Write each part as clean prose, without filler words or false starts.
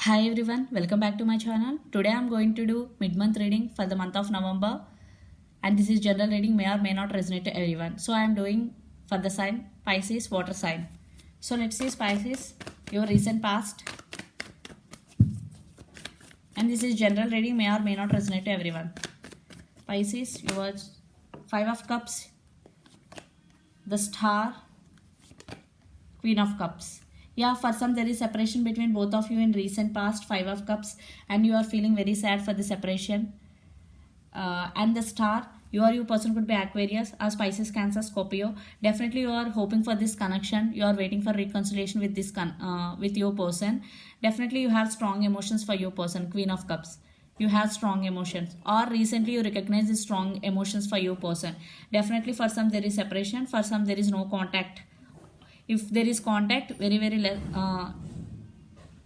Hi everyone, welcome back to my channel. Today I'm going to do mid-month reading for the month of November, and this is general reading, may or may not resonate to everyone. So I am doing for the sign Pisces, water sign. So let's see Pisces, your recent past, and this is general reading, may or may not resonate to everyone. Pisces, your 5 of Cups, the Star, Queen of Cups. Yeah, for some there is separation between both of you in recent past, 5 of Cups, and you are feeling very sad for the separation. And the Star, you person could be Aquarius or Pisces, Cancer, Scorpio. Definitely you are hoping for this connection. You are waiting for reconciliation with this with your person. Definitely you have strong emotions for your person, Queen of Cups. You have strong emotions, or recently you recognize the strong emotions for your person. Definitely for some there is separation, for some there is no contact. If there is contact, very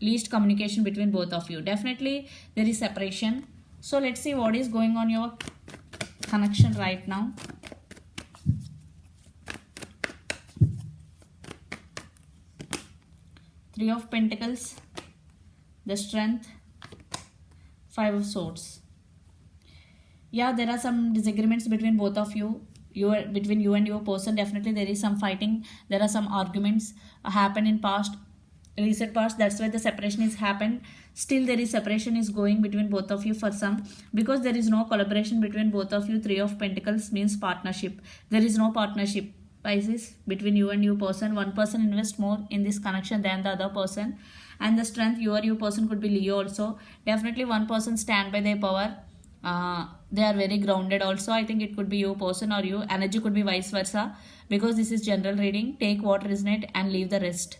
least communication between both of you. Definitely there is separation. So let's see what is going on your connection right now. Three of Pentacles, the Strength, Five of Swords. Yeah, there are some disagreements between both of you. Between you and your person. Definitely there is some fighting, there are some arguments happen in recent past. That's why the separation is happened. Still there is separation is going between both of you for some, because there is no collaboration between both of you. Three of Pentacles means partnership. There is no partnership, Pisces, between you and your person. One person invest more in this connection than the other person. And the Strength, your person could be Leo also. Definitely one person stand by their power. They are very grounded also. I think it could be your person, or you energy could be vice versa, because this is general reading. Take what resonate and leave the rest.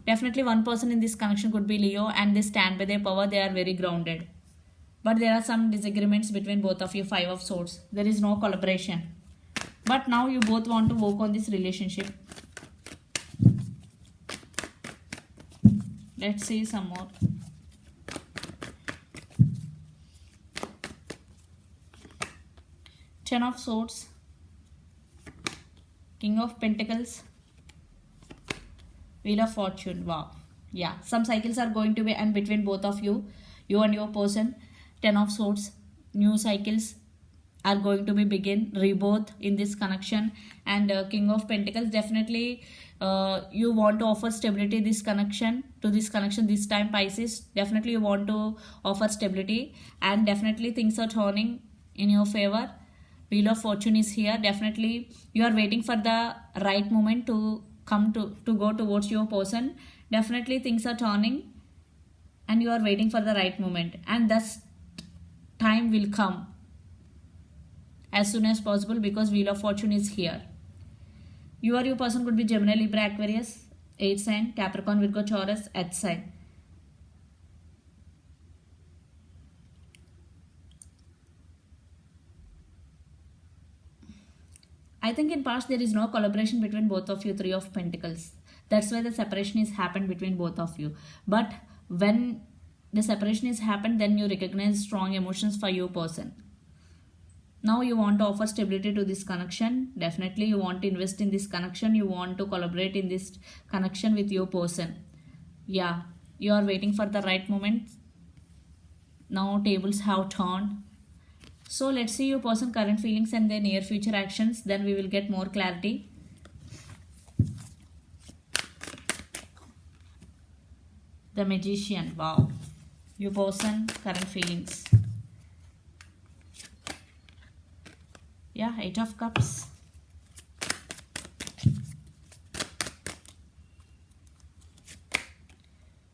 Definitely one person in this connection could be Leo, and they stand by their power. They are very grounded, but there are some disagreements between both of you. Five of Swords, there is no collaboration, but now you both want to work on this relationship. Let's see some more. Ten of Swords, King of Pentacles, Wheel of Fortune. Wow. Yeah, some cycles are going to be end between both of you and your person. Ten of Swords, new cycles are going to be begin, rebirth in this connection. And King of Pentacles, definitely you want to offer stability this connection this time, Pisces. Definitely you want to offer stability, and definitely things are turning in your favor. Wheel of Fortune is here. Definitely you are waiting for the right moment to come to go towards your person. Definitely things are turning, and you are waiting for the right moment, and thus time will come as soon as possible, because Wheel of Fortune is here. Your person could be Gemini, Libra, Aquarius, 8 sign, Capricorn, Virgo, Taurus, Earth sign. I think in past there is no collaboration between both of you. Three of Pentacles. That's why the separation is happened between both of you. But when the separation is happened, then you recognize strong emotions for your person. Now you want to offer stability to this connection. Definitely you want to invest in this connection. You want to collaborate in this connection with your person. Yeah, you are waiting for the right moment. Now tables have turned. So let's see your person current feelings and their near future actions. Then we will get more clarity. The Magician. Wow. Your person current feelings. Yeah, 8 of Cups.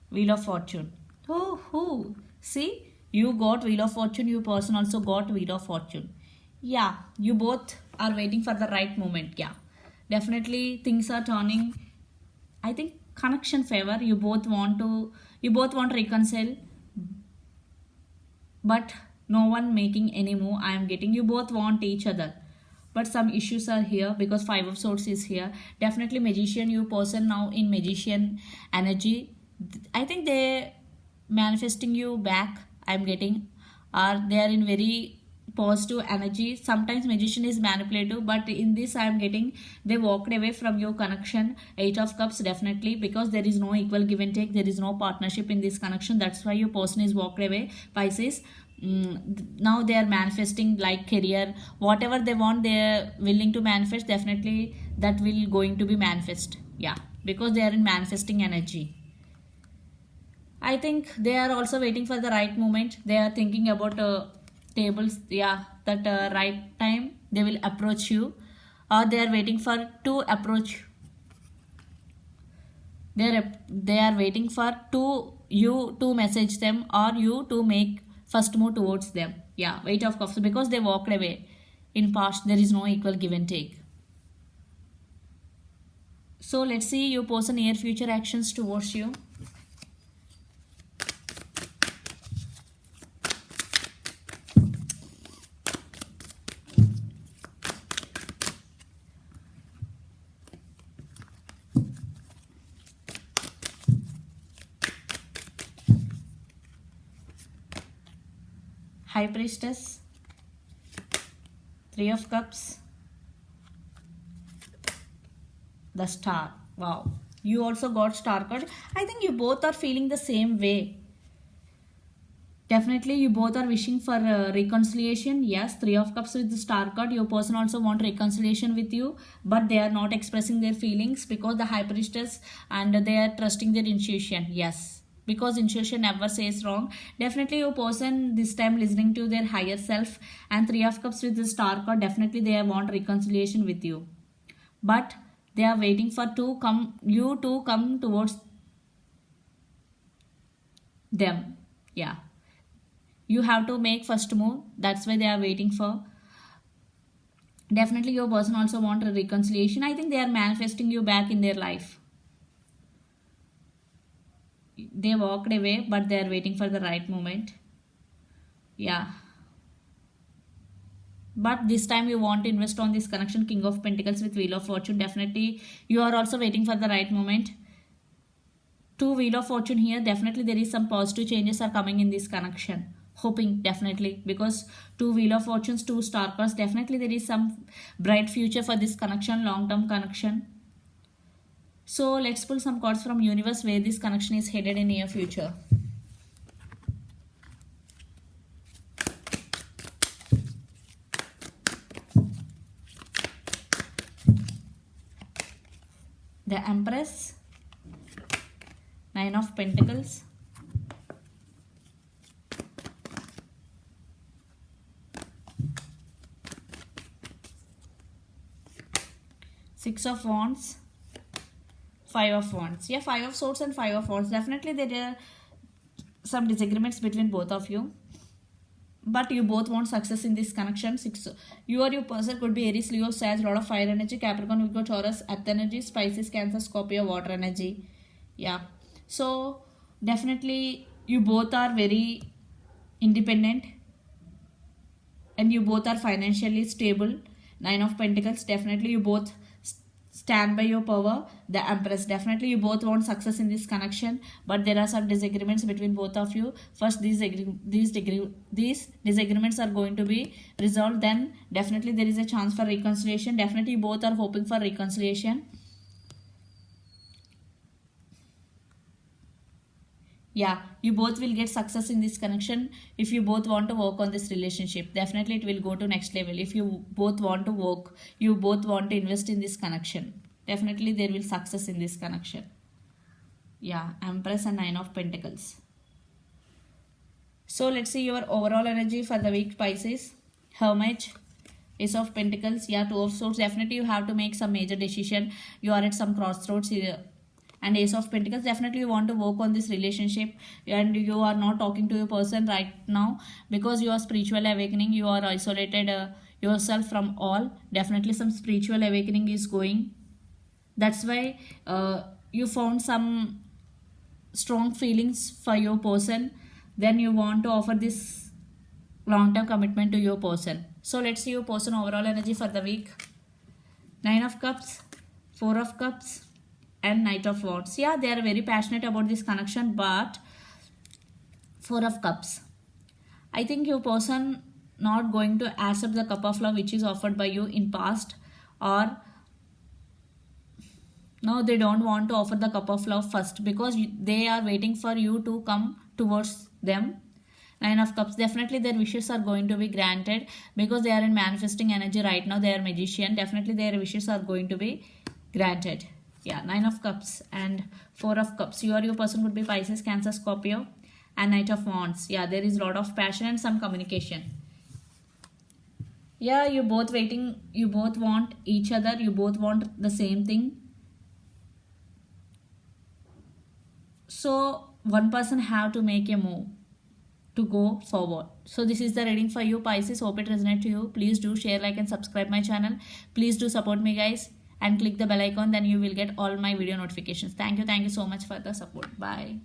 Wheel of Fortune. Oh, see, you got Wheel of Fortune. Your person also got Wheel of Fortune. Yeah, you both are waiting for the right moment. Yeah, definitely things are turning. I think connection favor. You both want to reconcile, but no one making any move. I am getting, you both want each other, but some issues are here, because Five of Swords is here. Definitely Magician, you person now in Magician energy. I think they manifesting you back, I'm getting, or they are in very positive energy. Sometimes magician is manipulative, but in this I am getting they walked away from your connection. 8 of Cups, definitely, because there is no equal give and take, there is no partnership in this connection. That's why your person is walked away, Pisces. Now they are manifesting like career, whatever they want, they are willing to manifest. Definitely that will going to be manifest. Yeah, because they are in manifesting energy. I think they are also waiting for the right moment. They are thinking about tables. Yeah, that right time they will approach you, or they are waiting for to approach. They are waiting for to you to message them, or you to make first move towards them. Yeah, 8 of Cups, because they walked away in past. There is no equal give and take. So let's see your person near future actions towards you. High Priestess, 3 of Cups, the Star. Wow, you also got Star card. I think you both are feeling the same way. Definitely you both are wishing for reconciliation. Yes, 3 of Cups with the Star card. Your person also want reconciliation with you, but they are not expressing their feelings because the High Priestess, and they are trusting their intuition. Yes, because intuition never says wrong. Definitely your person this time listening to their higher self, and 3 of Cups with the Star card. Definitely they want reconciliation with you, but they are waiting for you to come towards them. Yeah, you have to make first move. That's why they are waiting for. Definitely your person also want a reconciliation. I think they are manifesting you back in their life. They walked away, but they are waiting for the right moment. Yeah, but this time you want to invest on this connection. King of Pentacles with Wheel of Fortune. Definitely you are also waiting for the right moment. 2 Wheel of Fortune here. Definitely there is some positive changes are coming in this connection. Hoping, definitely, because 2 Wheel of Fortunes, 2 Star cards. Definitely there is some bright future for this connection, long-term connection. So let's pull some cards from universe where this connection is headed in near future. The Empress, 9 of Pentacles, Six of Wands, 5 of Wands. Yeah, 5 of Swords and 5 of Wands. Definitely there are some disagreements between both of you, but you both want success in this connection. You or your person could be Aries, Leo, Sag, lot of fire energy, Capricorn, Virgo, Taurus, Earth energy, Pisces, Cancer, Scorpio, water energy. Yeah, so definitely you both are very independent, and you both are financially stable. 9 of Pentacles. Definitely you both stand by your power. The Empress. Definitely you both want success in this connection, but there are some disagreements between both of you. First these disagreements are going to be resolved, then definitely there is a chance for reconciliation. Definitely you both are hoping for reconciliation. Yeah, you both will get success in this connection if you both want to work on this relationship. Definitely it will go to next level. If you both want to work, you both want to invest in this connection, definitely there will success in this connection. Yeah, Empress and 9 of Pentacles. So let's see your overall energy for the week, Pisces. Hermit, Ace of Pentacles. Yeah, 2 of Swords. Definitely you have to make some major decision. You are at some crossroads here. And Ace of Pentacles. Definitely you want to work on this relationship, and you are not talking to your person right now because you are spiritual awakening. You are isolated yourself from all. Definitely some spiritual awakening is going. That's why you found some strong feelings for your person. Then you want to offer this long-term commitment to your person. So let's see your person overall energy for the week. 9 of Cups, 4 of Cups, and Knight of Wands. Yeah, they are very passionate about this connection, but 4 of Cups. I think your person not going to accept the cup of love which is offered by you in past, or no, they don't want to offer the cup of love first because they are waiting for you to come towards them. Nine of Cups, definitely their wishes are going to be granted because they are in manifesting energy right now. They are magician. Definitely their wishes are going to be granted. Yeah, Nine of Cups and Four of Cups. You or your person would be Pisces, Cancer, Scorpio, and Knight of Wands. Yeah, there is a lot of passion and some communication. Yeah, you both waiting. You both want each other. You both want the same thing. So one person have to make a move to go forward. So this is the reading for you, Pisces. Hope it resonates to you. Please do share, like, and subscribe my channel. Please do support me, guys, and click the bell icon. Then you will get all my video notifications. Thank you so much for the support. Bye.